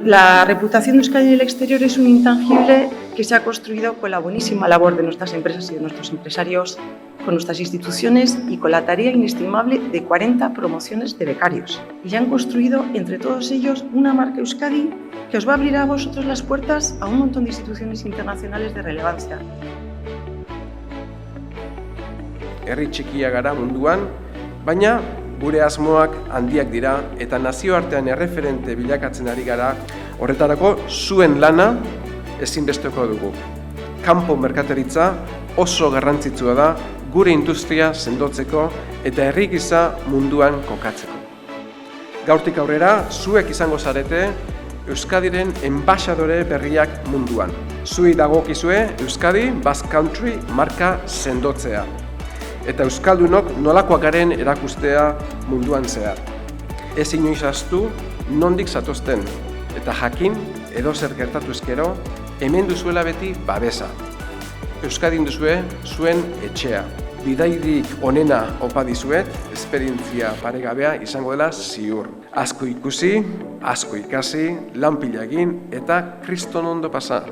La reputación de Euskadi en el exterior es un intangible que se ha construido con la buenísima labor de nuestras empresas y de nuestros empresarios, con nuestras instituciones y con la tarea inestimable de 40 promociones de becarios. Y ya han construido entre todos ellos una marca Euskadi que os va a abrir a vosotros las puertas a un montón de instituciones internacionales de relevancia. Herri txikia gara munduan, baina gure asmoak handiak dira eta nazioartean erreferente bilakatzen ari gara, horretarako zuen lana ezinbesteko dugu. Kanpo merkataritza oso garrantzitsua da gure industria sendotzeko eta herri gisa munduan kokatzeko. Gaurtik aurrera, zuek izango zarete Euskadiren enbaxadore berriak munduan. Zuei dagokizue Euskadi Basque Country marka sendotzea. Eta euskaldunok nolakoak garen erakustea munduan zehar. Ez inoiz ahaztu nondik zatozten, eta jakin edozer gertatu ezkero, hemen duzuela beti babesa. Euskadin duzue zuen etxea. Bidairik onena opa dizuet, esperientzia paregabea izango dela ziur. Asko ikusi, asko ikasi, lan pila egin eta kriston ondo pasa.